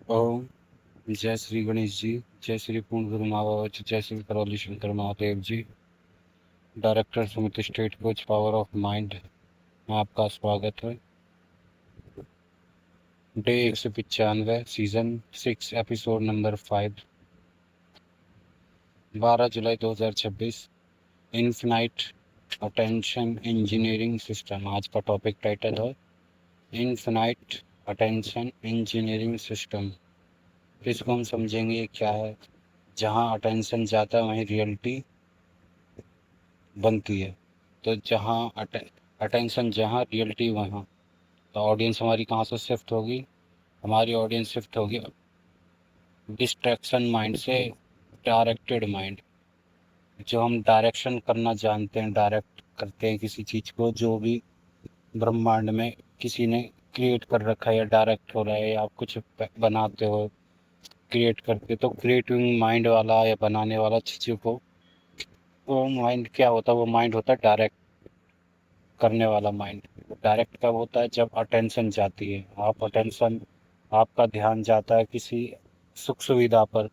ओम जय श्री गणेश जी। जय श्री पूर्ण गुरु महाराज। जय Shri Karauli Shankar Mahadev ji. Director Sumit state coach power of mind में आपका स्वागत है। डे 195 सीजन 6 एपिसोड नंबर 5 12 जुलाई 2026। इन्फिनाइट अटेंशन इंजीनियरिंग सिस्टम आज का टॉपिक टाइटल है इन्फिनाइट अटेंशन इंजीनियरिंग सिस्टम। इसको हम समझेंगे क्या है। जहाँ अटेंशन जाता है वहीं रियलिटी बनती है। तो जहाँ अटेंशन जहाँ रियलिटी वहाँ। तो ऑडियंस हमारी कहाँ से शिफ्ट होगी? हमारी ऑडियंस शिफ्ट होगी डिस्ट्रैक्शन माइंड से डायरेक्टेड माइंड। जो हम डायरेक्शन करना जानते हैं, डायरेक्ट करते हैं किसी चीज़ को, जो भी ब्रह्मांड में किसी ने क्रिएट कर रखा है या डायरेक्ट हो रहा है, या आप कुछ बनाते हो क्रिएट करके, तो क्रिएटिव माइंड वाला या बनाने वाला चीज़ों को, वो माइंड क्या होता है? वो माइंड होता है डायरेक्ट करने वाला माइंड। डायरेक्ट कब होता है? जब अटेंशन जाती है। आपका ध्यान जाता है किसी सुख सुविधा पर,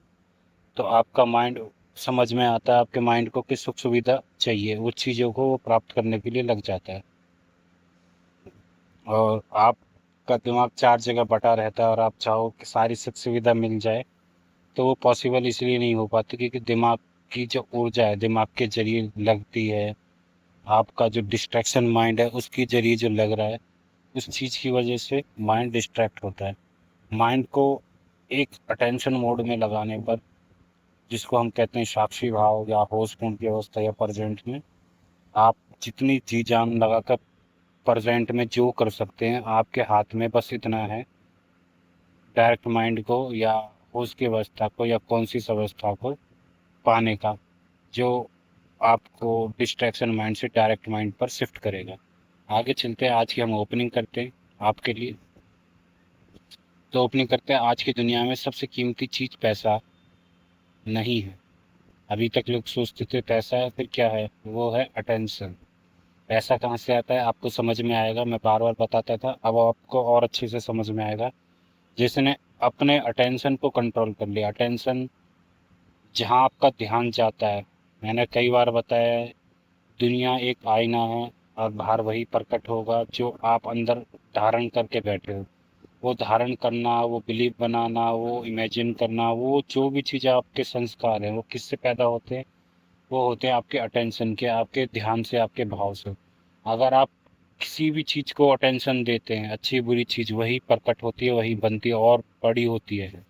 तो आपका माइंड समझ में आता है आपके माइंड को किस सुख सुविधा चाहिए, उस चीज़ों को वो प्राप्त करने के लिए लग जाता है। और आपका दिमाग चार जगह बटा रहता है और आप चाहो कि सारी सुख सुविधा मिल जाए, तो वो पॉसिबल इसलिए नहीं हो पाती क्योंकि दिमाग की जो ऊर्जा है दिमाग के जरिए लगती है। आपका जो डिस्ट्रैक्शन माइंड है उसके जरिए जो लग रहा है, उस चीज़ की वजह से माइंड डिस्ट्रैक्ट होता है। माइंड को एक अटेंशन मोड में लगाने पर, जिसको हम कहते हैं साक्षी भाव या होशपूर्ण की अवस्था या प्रेजेंट में, आप जितनी जी जान लगाकर प्रेजेंट में जो कर सकते हैं, आपके हाथ में बस इतना है, डायरेक्ट माइंड को या होश की अवस्था को या कॉन्शियस अवस्था को पाने का, जो आपको डिस्ट्रैक्शन माइंड से डायरेक्ट माइंड पर शिफ्ट करेगा। आगे चलते हैं, आज की हम ओपनिंग करते हैं आपके लिए। तो ओपनिंग करते हैं, आज की दुनिया में सबसे कीमती चीज़ पैसा नहीं है। अभी तक लोग सोचते थे पैसा है, फिर क्या है? वो है अटेंशन। पैसा कहाँ से आता है आपको समझ में आएगा, मैं बार बार बताता था, अब आपको और अच्छे से समझ में आएगा। जिसने अपने अटेंशन को कंट्रोल कर लिया, अटेंशन जहाँ आपका ध्यान जाता है, मैंने कई बार बताया है, दुनिया एक आईना है और बाहर वही प्रकट होगा जो आप अंदर धारण करके बैठे हो। वो धारण करना, वो बिलीव बनाना, वो इमेजिन करना, वो जो भी चीज़ें आपके संस्कार हैं, वो किससे पैदा होते हैं? वो होते हैं आपके अटेंशन के, आपके ध्यान से, आपके भाव से। अगर आप किसी भी चीज़ को अटेंशन देते हैं, अच्छी बुरी चीज़ वही प्रकट होती है, वही बनती है और बड़ी होती है।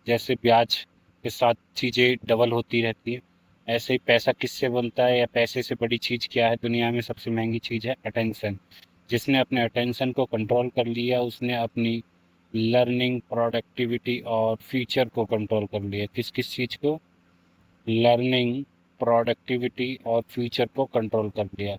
जैसे ब्याज के साथ चीज़ें डबल होती रहती है, ऐसे ही पैसा किससे बनता है या पैसे से बड़ी चीज़ क्या है? दुनिया में सबसे महंगी चीज़ है अटेंशन। जिसने अपने अटेंशन को कंट्रोल कर लिया, उसने अपनी लर्निंग, प्रोडक्टिविटी और फ्यूचर को कंट्रोल कर लिया। किस किस चीज़ को? लर्निंग, प्रोडक्टिविटी और फ्यूचर को कंट्रोल कर लिया।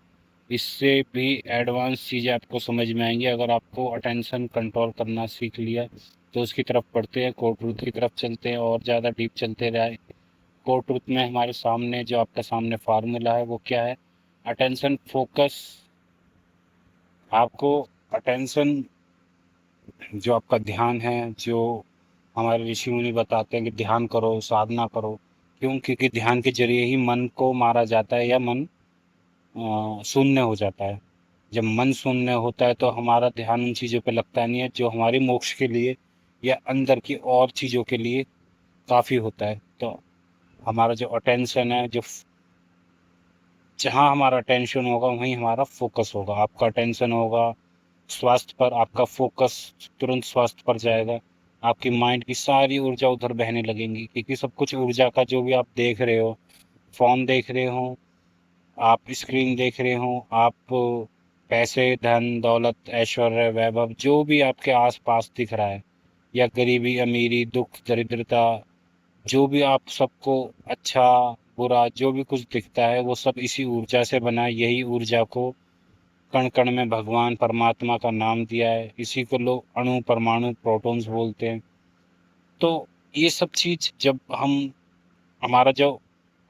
इससे भी एडवांस चीज़ें आपको समझ में आएंगी अगर आपको अटेंशन कंट्रोल करना सीख लिया। तो उसकी तरफ बढ़ते हैं, कोर ट्रूथ की तरफ चलते हैं और ज़्यादा डीप चलते रहे। कोर ट्रूथ में हमारे सामने जो आपका सामने फार्मूला है वो क्या है? Attention focus. आपको अटेंशन, जो आपका ध्यान है, जो हमारे ऋषि मुनि बताते हैं कि ध्यान करो, साधना करो। क्यों? क्योंकि ध्यान के जरिए ही मन को मारा जाता है या मन शून्य हो जाता है। जब मन शून्य होता है तो हमारा ध्यान उन चीज़ों पे लगता नहीं है जो हमारी मोक्ष के लिए या अंदर की और चीज़ों के लिए काफ़ी होता है। तो हमारा जो अटेंशन है, जो जहाँ हमारा अटेंशन होगा वहीं हमारा फोकस होगा। आपका अटेंशन होगा स्वास्थ्य पर, आपका फोकस तुरंत स्वास्थ्य पर जाएगा। आपकी माइंड की सारी ऊर्जा उधर बहने लगेंगी, क्योंकि सब कुछ ऊर्जा का, जो भी आप देख रहे हो, फोन देख रहे हो, आप स्क्रीन देख रहे हो, आप पैसे, धन दौलत, ऐश्वर्य, वैभव, जो भी आपके आसपास दिख रहा है, या गरीबी, अमीरी, दुख, दरिद्रता, जो भी आप सबको अच्छा बुरा जो भी कुछ दिखता है, वो सब इसी ऊर्जा से बना है। यही ऊर्जा को कण कण में भगवान परमात्मा का नाम दिया है। इसी को लोग अणु, परमाणु, प्रोटॉन्स बोलते हैं। तो ये सब चीज जब हम, हमारा जो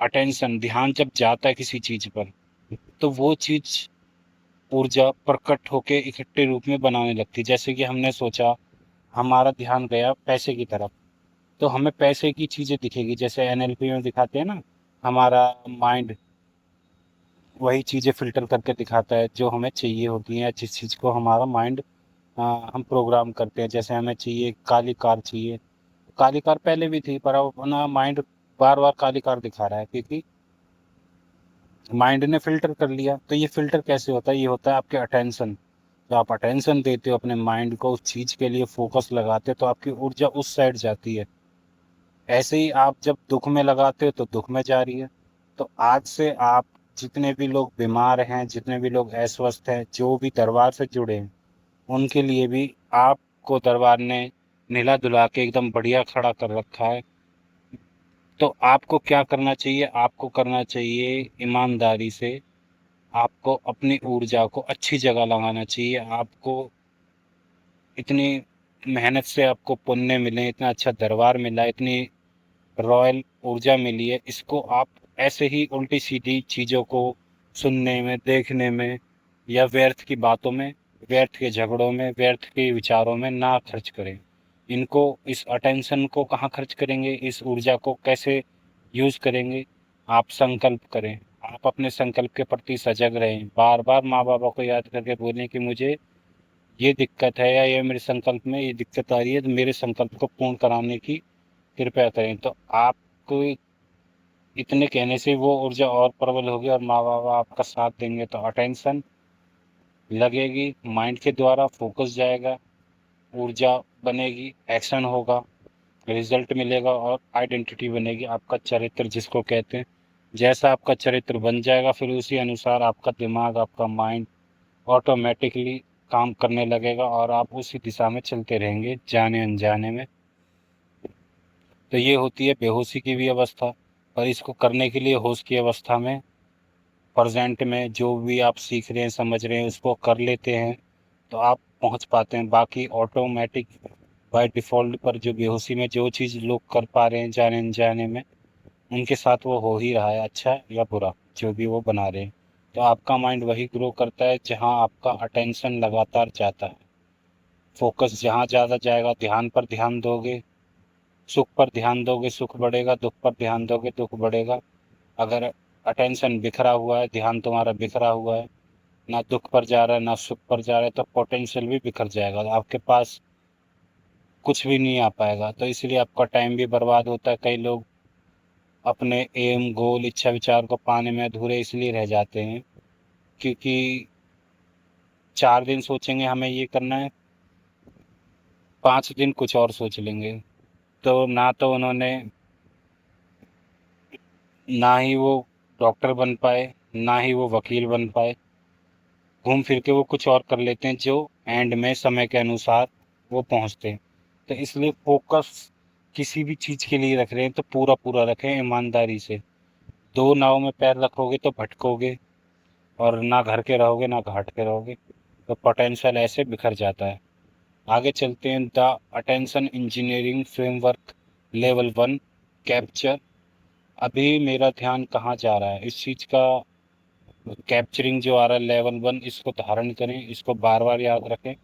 अटेंशन, ध्यान जब जाता है किसी चीज पर, तो वो चीज ऊर्जा प्रकट होके इकट्ठे रूप में बनाने लगती है। जैसे कि हमने सोचा, हमारा ध्यान गया पैसे की तरफ, तो हमें पैसे की चीज़ें दिखेगी, जैसे एनएलपी में दिखाते हैं ना, हमारा माइंड वही चीज़ें फ़िल्टर करके दिखाता है जो हमें चाहिए होती हैं, जिस चीज़ को हमारा माइंड हम प्रोग्राम करते हैं। जैसे हमें चाहिए काली कार चाहिए, काली कार पहले भी थी पर अब अपना माइंड बार-बार काली कार दिखा रहा है, क्योंकि माइंड ने फ़िल्टर कर लिया। तो ये फ़िल्टर कैसे होता है? ये होता है आपके अटेंशन। तो आप अटेंशन देते हो अपने माइंड को, उस चीज़ के लिए फ़ोकस लगाते हो, तो आपकी ऊर्जा उस साइड जाती है। ऐसे ही आप जब दुख में लगाते हो तो दुख में जा रही है। तो आज से आप जितने भी लोग बीमार हैं, जितने भी लोग अस्वस्थ हैं, जो भी दरबार से जुड़े हैं, उनके लिए भी आपको दरबार ने नहला धुला के एकदम बढ़िया खड़ा कर रखा है। तो आपको क्या करना चाहिए? आपको करना चाहिए ईमानदारी से, आपको अपनी ऊर्जा को अच्छी जगह लगाना चाहिए। आपको इतनी मेहनत से आपको पुण्य मिले, इतना अच्छा दरबार मिला, इतनी रॉयल ऊर्जा मिली है, इसको आप ऐसे ही उल्टी सीधी चीज़ों को सुनने में, देखने में, या व्यर्थ की बातों में, व्यर्थ के झगड़ों में, व्यर्थ के विचारों में ना खर्च करें। इनको, इस अटेंशन को कहाँ खर्च करेंगे? इस ऊर्जा को कैसे यूज़ करेंगे? आप संकल्प करें। आप अपने संकल्प के प्रति सजग रहें। बार बार माँ बाबा को याद करके बोलें कि मुझे ये दिक्कत है, या ये मेरे संकल्प में ये दिक्कत आ रही है, तो मेरे संकल्प को पूर्ण कराने की कृपया करें। तो आपको इतने कहने से वो ऊर्जा और प्रबल होगी और माँ बाबा आपका साथ देंगे, तो अटेंशन लगेगी, माइंड के द्वारा फोकस जाएगा, ऊर्जा बनेगी, एक्शन होगा, रिजल्ट मिलेगा और आइडेंटिटी बनेगी, आपका चरित्र जिसको कहते हैं। जैसा आपका चरित्र बन जाएगा, फिर उसी अनुसार आपका दिमाग, आपका माइंड ऑटोमेटिकली काम करने लगेगा और आप उसी दिशा में चलते रहेंगे, जाने अनजाने में। तो ये होती है बेहोशी की भी अवस्था। और इसको करने के लिए होश की अवस्था में, प्रेजेंट में जो भी आप सीख रहे हैं, समझ रहे हैं, उसको कर लेते हैं, तो आप पहुंच पाते हैं। बाकी ऑटोमेटिक बाय डिफ़ॉल्ट पर जो बेहोशी में जो चीज़ लोग कर पा रहे हैं जाने अनजाने में, उनके साथ वो हो ही रहा है, अच्छा या बुरा, जो भी वो बना रहे हैं। तो आपका माइंड वही ग्रो करता है जहाँ आपका अटेंशन लगातार जाता है। फोकस जहाँ ज़्यादा जाएगा, ध्यान पर ध्यान दोगे, सुख पर ध्यान दोगे, सुख बढ़ेगा, दुख पर ध्यान दोगे, दुख बढ़ेगा। अगर अटेंशन बिखरा हुआ है, ध्यान तुम्हारा बिखरा हुआ है, ना दुख पर जा रहा है ना सुख पर जा रहा है, तो पोटेंशियल भी बिखर जाएगा, आपके पास कुछ भी नहीं आ पाएगा। तो इसलिए आपका टाइम भी बर्बाद होता है। कई लोग अपने एम, गोल, इच्छा विचार को पाने में अधूरे इसलिए रह जाते हैं क्योंकि 4 दिन सोचेंगे हमें ये करना है, 5 दिन कुछ और सोच लेंगे। तो ना तो उन्होंने, ना ही वो डॉक्टर बन पाए, ना ही वो वकील बन पाए, घूम फिर के वो कुछ और कर लेते हैं जो एंड में समय के अनुसार वो पहुंचते हैं। तो इसलिए फोकस किसी भी चीज़ के लिए रख रहे हैं तो पूरा पूरा रखें ईमानदारी से। दो नाव में पैर रखोगे तो भटकोगे, और ना घर के रहोगे ना घाट के रहोगे, तो पोटेंशियल ऐसे बिखर जाता है। आगे चलते हैं। The attention engineering framework level 1 capture. अभी मेरा ध्यान कहाँ जा रहा है, इस चीज़ का कैप्चरिंग जो आ रहा है लेवल 1, इसको धारण करें, इसको बार बार याद रखें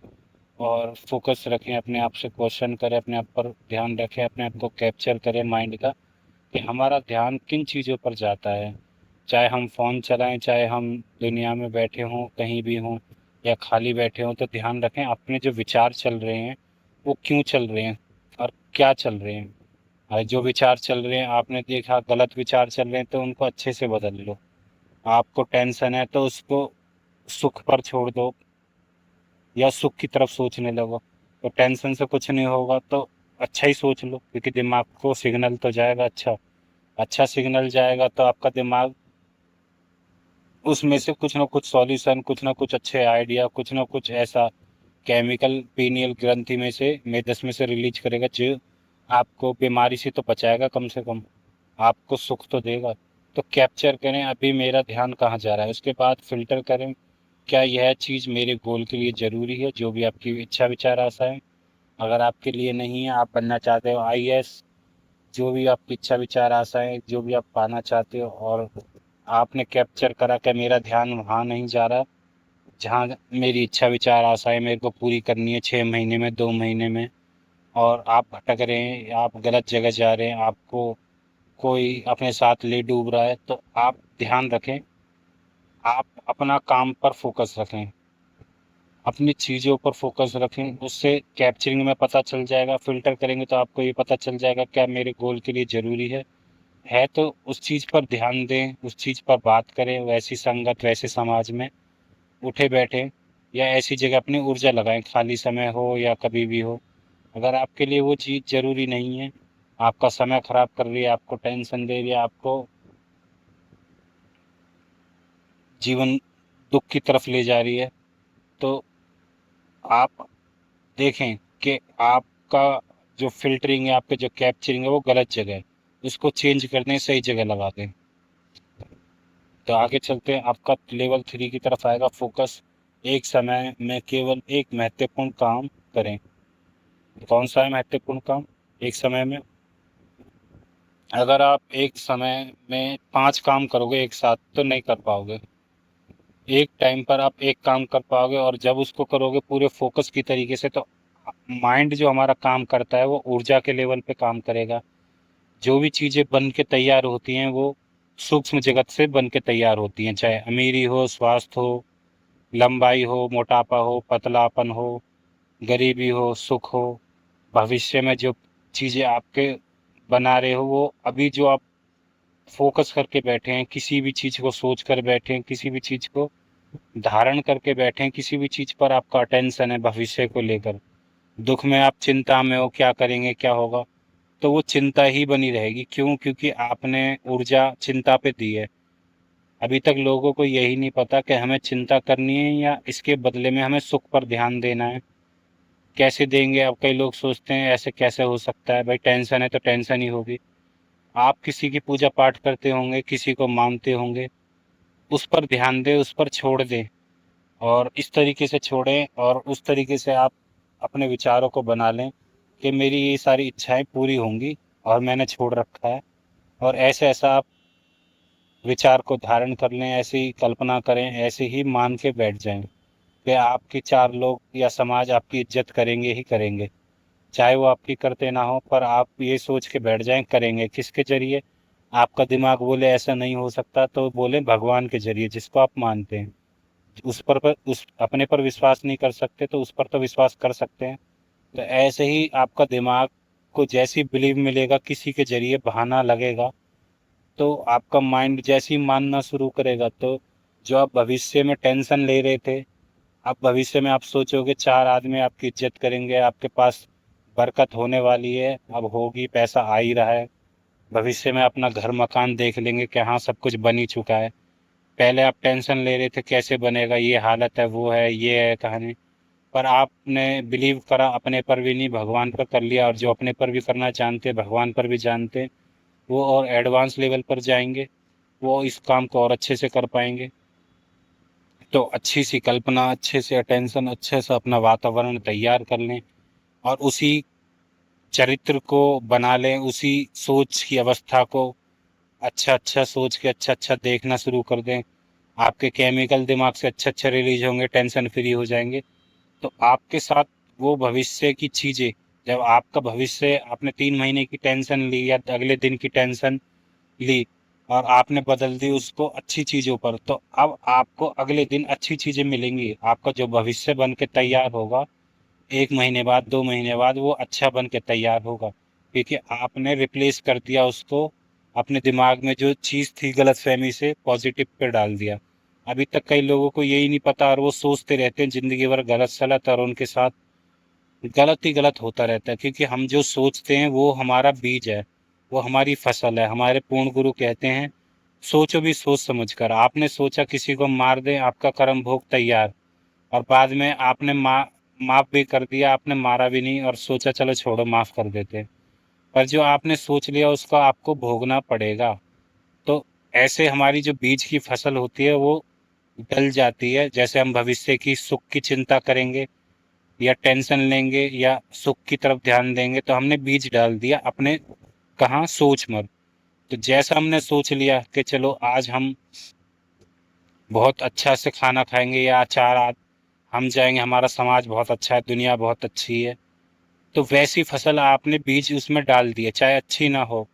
और फोकस रखें, अपने आप से क्वेश्चन करें, अपने आप पर ध्यान रखें, अपने आप को कैप्चर करें माइंड का, कि हमारा ध्यान किन चीज़ों पर जाता है। चाहे हम फ़ोन चलाएं, चाहे हम दुनिया में बैठे हों, कहीं भी हों, या खाली बैठे हों, तो ध्यान रखें अपने जो विचार चल रहे हैं वो क्यों चल रहे हैं और क्या चल रहे हैं। और जो विचार चल रहे हैं, आपने देखा गलत विचार चल रहे हैं, तो उनको अच्छे से बदल लो। आपको टेंशन है तो उसको सुख पर छोड़ दो या सुख की तरफ सोचने लगो। तो टेंशन से कुछ नहीं होगा, तो अच्छा ही सोच लो, क्योंकि दिमाग को सिग्नल तो जाएगा अच्छा। अच्छा सिग्नल जाएगा तो आपका दिमाग उसमें से कुछ ना कुछ सॉल्यूशन, कुछ ना कुछ अच्छे आइडिया, कुछ ना कुछ ऐसा केमिकल पीनियल ग्रंथि में से, मेदस में से रिलीज करेगा जो आपको बीमारी से तो बचाएगा, कम से कम आपको सुख तो देगा। तो कैप्चर करें अभी मेरा ध्यान कहाँ जा रहा है, उसके बाद फिल्टर करें क्या यह चीज़ मेरे गोल के लिए ज़रूरी है, जो भी आपकी इच्छा विचार आशा है। अगर आपके लिए नहीं है, आप बनना चाहते हो आईएएस, जो भी आपकी इच्छा विचार आशाएं, जो भी आप पाना चाहते हो, और आपने कैप्चर करा कि मेरा ध्यान वहाँ नहीं जा रहा जहाँ मेरी इच्छा विचार आशाएं मेरे को पूरी करनी है 6 महीने में, 2 महीने में, और आप भटक रहे हैं, आप गलत जगह जा रहे हैं, आपको कोई अपने साथ ले डूब रहा है, तो आप ध्यान रखें, आप अपना काम पर फोकस रखें, अपनी चीज़ों पर फोकस रखें। उससे कैप्चरिंग में पता चल जाएगा, फ़िल्टर करेंगे तो आपको ये पता चल जाएगा क्या मेरे गोल के लिए ज़रूरी है तो उस चीज़ पर ध्यान दें, उस चीज़ पर बात करें, वैसी संगत, वैसे समाज में उठे बैठें या ऐसी जगह अपनी ऊर्जा लगाएं, खाली समय हो या कभी भी हो। अगर आपके लिए वो चीज़ ज़रूरी नहीं है, आपका समय खराब कर रही है, आपको टेंशन दे रही है, आपको जीवन दुख की तरफ ले जा रही है, तो आप देखें कि आपका जो फ़िल्टरिंग है, आपका जो कैप्चरिंग है वो गलत जगह है। उसको चेंज कर दें, सही जगह लगा दें। तो आगे चलते हैं, आपका लेवल 3 की तरफ आएगा फोकस। एक समय में केवल एक महत्वपूर्ण काम करें। कौन सा है महत्वपूर्ण काम? एक समय में अगर आप एक समय में 5 काम करोगे एक साथ तो नहीं कर पाओगे। एक टाइम पर आप एक काम कर पाओगे और जब उसको करोगे पूरे फोकस की तरीके से, तो माइंड जो हमारा काम करता है वो ऊर्जा के लेवल पे काम करेगा। जो भी चीज़ें बन के तैयार होती हैं वो सूक्ष्म जगत से बन के तैयार होती हैं, चाहे अमीरी हो, स्वास्थ्य हो, लंबाई हो, मोटापा हो, पतलापन हो, गरीबी हो, सुख हो। भविष्य में जो चीज़ें आपके बना रहे हो वो अभी जो आप फोकस करके बैठे हैं, किसी भी चीज़ को सोच कर बैठे हैं, किसी भी चीज़ को धारण करके बैठे हैं, किसी भी चीज़ पर आपका अटेंशन है भविष्य को लेकर, दुख में आप चिंता में हो, क्या करेंगे, क्या होगा, तो वो चिंता ही बनी रहेगी। क्यों? क्योंकि आपने ऊर्जा चिंता पे दी है। अभी तक लोगों को यही नहीं पता कि हमें चिंता करनी है या इसके बदले में हमें सुख पर ध्यान देना है। कैसे देंगे? अब कई लोग सोचते हैं ऐसे कैसे हो सकता है, भाई टेंशन है तो टेंशन ही होगी। आप किसी की पूजा पाठ करते होंगे, किसी को मानते होंगे, उस पर ध्यान दें, उस पर छोड़ दें और इस तरीके से छोड़ें और उस तरीके से आप अपने विचारों को बना लें कि मेरी ये सारी इच्छाएं पूरी होंगी और मैंने छोड़ रखा है। और ऐसे ऐसा आप विचार को धारण कर लें, ऐसी ही कल्पना करें, ऐसे ही मान के बैठ जाएं कि आपकी 4 लोग या समाज आपकी इज्जत करेंगे ही करेंगे। चाहे वो आपकी करते ना हो, पर आप ये सोच के बैठ जाएं करेंगे किसके जरिए? आपका दिमाग बोले ऐसा नहीं हो सकता तो बोले भगवान के जरिए, जिसको आप मानते हैं। उस पर उस अपने पर विश्वास नहीं कर सकते तो उस पर तो विश्वास कर सकते हैं। तो ऐसे ही आपका दिमाग को जैसी बिलीव मिलेगा, किसी के जरिए बहाना लगेगा, तो आपका माइंड जैसे ही मानना शुरू करेगा, तो जो आप भविष्य में टेंशन ले रहे थे, अब भविष्य में आप सोचोगे 4 आदमी आपकी इज्जत करेंगे, आपके पास बरकत होने वाली है, अब होगी, पैसा आ ही रहा है। भविष्य में अपना घर मकान देख लेंगे कि हाँ सब कुछ बन ही चुका है। पहले आप टेंशन ले रहे थे कैसे बनेगा, ये हालत है, वो है, ये है कहानी, पर आपने बिलीव करा, अपने पर भी नहीं भगवान पर कर लिया, और जो अपने पर भी करना जानते, भगवान पर भी जानते, वो और एडवांस लेवल पर जाएंगे, वो इस काम को और अच्छे से कर पाएंगे। तो अच्छी सी कल्पना, अच्छे से अटेंशन, अच्छे से अपना वातावरण तैयार कर लें और उसी चरित्र को बना लें, उसी सोच की अवस्था को अच्छा अच्छा सोच के अच्छा अच्छा देखना शुरू कर दें। आपके केमिकल दिमाग से अच्छा अच्छा रिलीज होंगे, टेंशन फ्री हो जाएंगे। तो आपके साथ वो भविष्य की चीज़ें, जब आपका भविष्य, आपने 3 महीने की टेंशन ली या अगले दिन की टेंशन ली और आपने बदल दी उसको अच्छी चीज़ों पर, तो अब आपको अगले दिन अच्छी चीज़ें मिलेंगी। आपका जो भविष्य बन के तैयार होगा 1 महीने बाद, 2 महीने बाद, वो अच्छा बन के तैयार होगा, क्योंकि आपने रिप्लेस कर दिया उसको, अपने दिमाग में जो चीज़ थी गलत फहमी से पॉजिटिव पे डाल दिया। अभी तक कई लोगों को यही नहीं पता और वो सोचते रहते हैं ज़िंदगी भर गलत सलत, और उनके साथ गलत ही गलत होता रहता है, क्योंकि हम जो सोचते हैं वो हमारा बीज है, वो हमारी फसल है। हमारे पूर्ण गुरु कहते हैं, सोचो भी सोच समझ कर। आपने सोचा किसी को मार दें, आपका कर्म भोग तैयार, और बाद में आपने माफ भी कर दिया, आपने मारा भी नहीं और सोचा चलो छोड़ो माफ कर देते हैं। पर जो आपने सोच लिया उसका आपको भोगना पड़ेगा। तो ऐसे हमारी जो बीज की फसल होती है वो गल जाती है। जैसे हम भविष्य की सुख की चिंता करेंगे या टेंशन लेंगे या सुख की तरफ ध्यान देंगे, तो हमने बीज डाल दिया अपने, कहाँ, सोच में। तो जैसा हमने सोच लिया कि चलो आज हम बहुत अच्छा से खाना खाएंगे या 4 हम जाएंगे, हमारा समाज बहुत अच्छा है, दुनिया बहुत अच्छी है, तो वैसी फसल आपने बीज उसमें डाल दिए, चाहे अच्छी ना हो।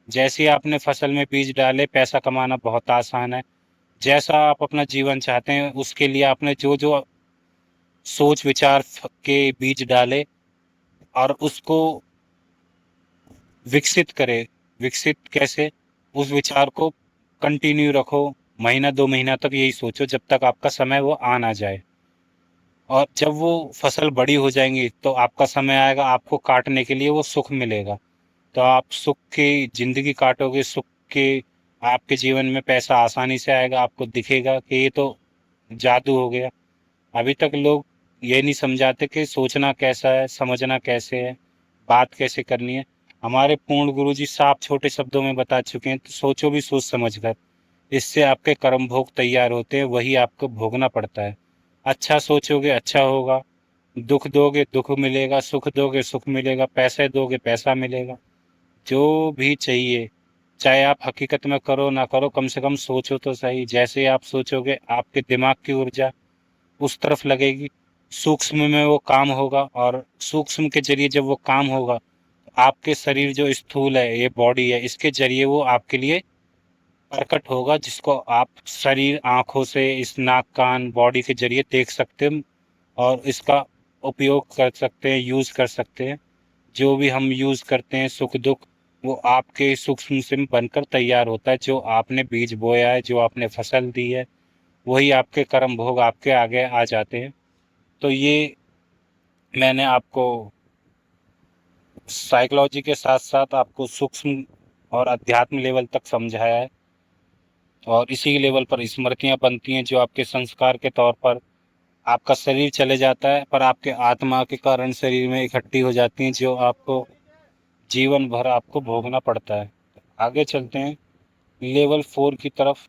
जैसे ही आपने फसल में बीज डाले, पैसा कमाना बहुत आसान है। जैसा आप अपना जीवन चाहते हैं, उसके लिए आपने जो जो सोच विचार के बीज डाले, और उसको विकसित करे। विकसित कैसे? उस विचार को कंटिन्यू रखो, महीना 2 महीना तक यही सोचो, जब तक आपका समय वो आ ना जाए। और जब वो फसल बड़ी हो जाएंगी तो आपका समय आएगा, आपको काटने के लिए वो सुख मिलेगा। तो आप सुख की जिंदगी काटोगे, सुख के आपके जीवन में पैसा आसानी से आएगा, आपको दिखेगा कि ये तो जादू हो गया। अभी तक लोग ये नहीं समझाते कि सोचना कैसा है, समझना कैसे है, बात कैसे करनी है। हमारे पूर्ण गुरु जी साफ छोटे शब्दों में बता चुके हैं, तो सोचो भी सोच समझ कर। इससे आपके कर्म भोग तैयार होते हैं, वही आपको भोगना पड़ता है। अच्छा सोचोगे अच्छा होगा, दुख दोगे दुख मिलेगा, सुख दोगे सुख मिलेगा, पैसे दोगे पैसा मिलेगा। जो भी चाहिए, चाहे आप हकीकत में करो ना करो, कम से कम सोचो तो सही। जैसे आप सोचोगे, आपके दिमाग की ऊर्जा उस तरफ लगेगी, सूक्ष्म में वो काम होगा, और सूक्ष्म के जरिए जब वो काम होगा, आपके शरीर जो स्थूल है, ये बॉडी है, इसके जरिए वो आपके लिए प्रकट होगा, जिसको आप शरीर आंखों से, इस नाक कान बॉडी के जरिए देख सकते हैं, और इसका उपयोग कर सकते हैं, यूज कर सकते हैं। जो भी हम यूज करते हैं, सुख दुख, वो आपके सूक्ष्म से बनकर तैयार होता है। जो आपने बीज बोया है, जो आपने फसल दी है, वही आपके कर्म भोग आपके आगे आ जाते हैं। तो ये मैंने आपको साइकोलॉजी के साथ साथ आपको सूक्ष्म और अध्यात्म लेवल तक समझाया है। और इसी लेवल पर स्मृतियां बनती हैं, जो आपके संस्कार के तौर पर आपका शरीर चले जाता है, पर आपके आत्मा के कारण शरीर में इकट्ठी हो जाती हैं, जो आपको जीवन भर आपको भोगना पड़ता है। आगे चलते हैं लेवल 4 की तरफ।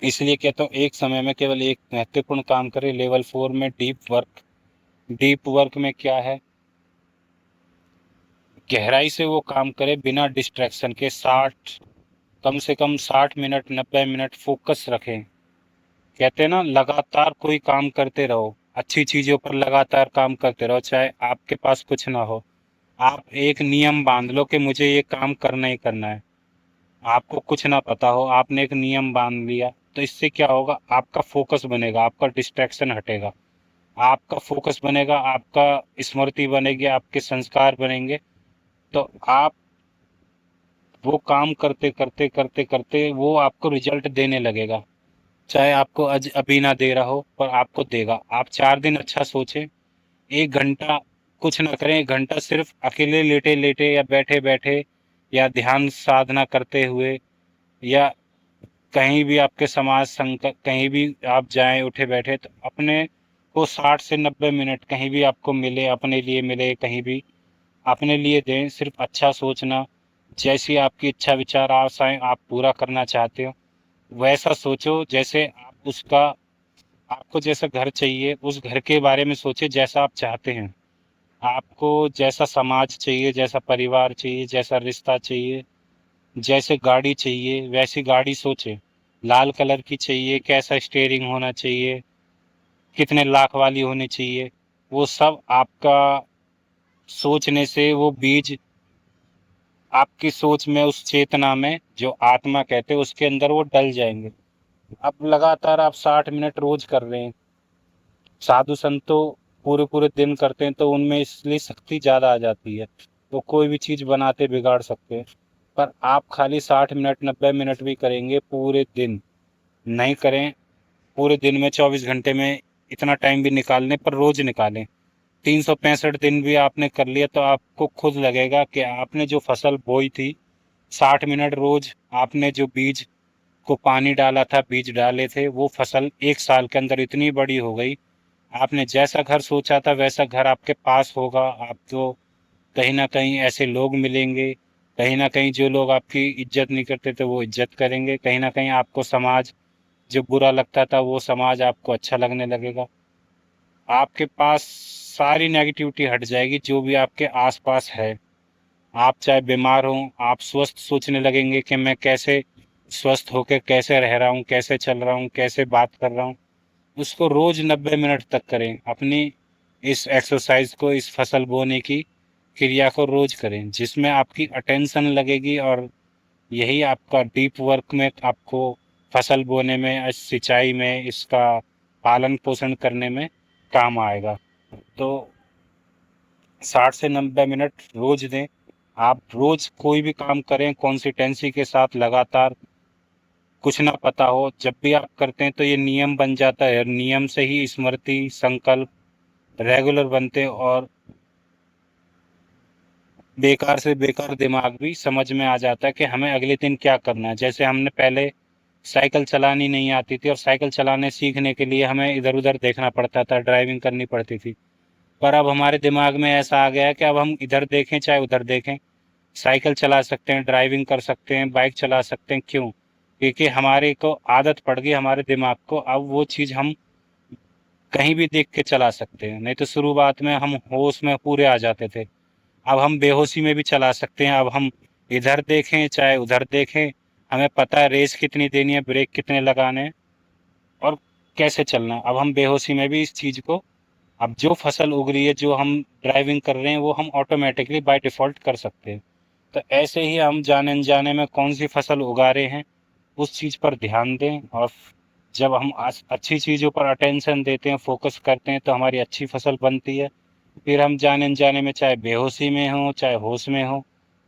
इसलिए कहता हूँ, एक समय में केवल एक महत्वपूर्ण काम करें। लेवल 4 में डीप वर्क। डीप वर्क में क्या है? गहराई से वो काम करे, बिना डिस्ट्रैक्शन के। 60, कम से कम 60 मिनट, 90 मिनट फोकस रखें। कहते हैं ना, लगातार कोई काम करते रहो, अच्छी चीजों पर लगातार काम करते रहो, चाहे आपके पास कुछ ना हो। आप एक नियम बांध लो कि मुझे ये काम करना ही करना है। आपको कुछ ना पता हो, आपने एक नियम बांध लिया, तो इससे क्या होगा? आपका फोकस बनेगा, आपका डिस्ट्रैक्शन हटेगा, आपका फोकस बनेगा, आपका स्मृति बनेगी, आपके संस्कार बनेंगे। तो आप वो काम करते करते करते करते वो आपको रिजल्ट देने लगेगा। चाहे आपको आज अभी ना दे रहा हो, पर आपको देगा। आप 4 दिन अच्छा सोचें, 1 घंटा कुछ ना करें, 1 घंटा सिर्फ अकेले लेटे लेटे या बैठे बैठे, या ध्यान साधना करते हुए, या कहीं भी आपके समाज संकट, कहीं भी आप जाएं उठे बैठे, तो अपने को 60 से 90 मिनट कहीं भी आपको मिले, अपने लिए मिले, कहीं भी अपने लिए दें। सिर्फ अच्छा सोचना, जैसी आपकी इच्छा विचार आशाएं आप पूरा करना चाहते हो, वैसा सोचो। जैसे आप उसका, आपको जैसा घर चाहिए, उस घर के बारे में सोचे जैसा आप चाहते हैं। आपको जैसा समाज चाहिए, जैसा परिवार चाहिए, जैसा रिश्ता चाहिए, जैसे गाड़ी चाहिए, वैसी गाड़ी सोचे। लाल कलर की चाहिए, कैसा स्टीयरिंग होना चाहिए, कितने लाख वाली होनी चाहिए, वो सब आपका सोचने से वो बीज आपकी सोच में, उस चेतना में, जो आत्मा कहते हैं, उसके अंदर वो डल जाएंगे। अब लगातार आप 60 मिनट रोज कर रहे हैं। साधु संत तो पूरे पूरे दिन करते हैं, तो उनमें इसलिए शक्ति ज्यादा आ जाती है, वो कोई भी चीज बनाते बिगाड़ सकते हैं। पर आप खाली 60 मिनट, 90 मिनट भी करेंगे पूरे दिन, नहीं करें पूरे दिन में, 24 घंटे में इतना टाइम भी निकाल लें, पर रोज निकालें। 365 दिन भी आपने कर लिया, तो आपको खुद लगेगा कि आपने जो फसल बोई थी, 60 मिनट रोज आपने जो बीज को पानी डाला था, बीज डाले थे, वो फसल 1 साल के अंदर इतनी बड़ी हो गई। आपने जैसा घर सोचा था वैसा घर आपके पास होगा। आपको कहीं ना कहीं ऐसे लोग मिलेंगे, कहीं ना कहीं जो लोग आपकी इज्जत नहीं करते थे वो इज्जत करेंगे, कहीं ना कहीं आपको समाज जो बुरा लगता था, वो समाज आपको अच्छा लगने लगेगा। आपके पास सारी नेगेटिविटी हट जाएगी, जो भी आपके आसपास है। आप चाहे बीमार हो, आप स्वस्थ सोचने लगेंगे कि मैं कैसे स्वस्थ होकर कैसे रह रहा हूँ, कैसे चल रहा हूँ, कैसे बात कर रहा हूँ। उसको रोज 90 मिनट तक करें। अपनी इस एक्सरसाइज को, इस फसल बोने की क्रिया को रोज करें, जिसमें आपकी अटेंशन लगेगी और यही आपका डीप वर्क में आपको फसल बोने में, सिंचाई में, इसका पालन पोषण करने में काम आएगा। तो 60 से 90 मिनट रोज दें। आप रोज कोई भी काम करें कॉन्सिस्टेंसी के साथ लगातार, कुछ ना पता हो, जब भी आप करते हैं तो ये नियम बन जाता है, और नियम से ही स्मृति, संकल्प रेगुलर बनते हैं, और बेकार से बेकार दिमाग भी समझ में आ जाता है कि हमें अगले दिन क्या करना है। जैसे हमने पहले साइकिल चलानी नहीं आती थी, और साइकिल चलाने सीखने के लिए हमें इधर उधर देखना पड़ता था, ड्राइविंग करनी पड़ती थी। पर अब हमारे दिमाग में ऐसा आ गया है कि अब हम इधर देखें चाहे उधर देखें, साइकिल चला सकते हैं, ड्राइविंग कर सकते हैं, बाइक चला सकते हैं। क्यों? क्योंकि हमारे को आदत पड़ गई, हमारे दिमाग को, अब वो चीज़ हम कहीं भी देख के चला सकते हैं। नहीं तो शुरुआत में हम होश में पूरे आ जाते थे, अब हम बेहोशी में भी चला सकते हैं। अब हम इधर देखें चाहे उधर देखें, हमें पता है रेस कितनी देनी है, ब्रेक कितने लगाने हैं, और कैसे चलना है। अब हम बेहोशी में भी इस चीज़ को, अब जो फसल उग रही है, जो हम ड्राइविंग कर रहे हैं, वो हम ऑटोमेटिकली बाय डिफ़ॉल्ट कर सकते हैं। तो ऐसे ही हम जाने अनजाने में कौन सी फसल उगा रहे हैं, उस चीज़ पर ध्यान दें। और जब हम अच्छी चीज़ों पर अटेंशन देते हैं, फोकस करते हैं, तो हमारी अच्छी फसल बनती है। फिर हम जाने अनजाने में, चाहे बेहोशी में हो चाहे होश में हो,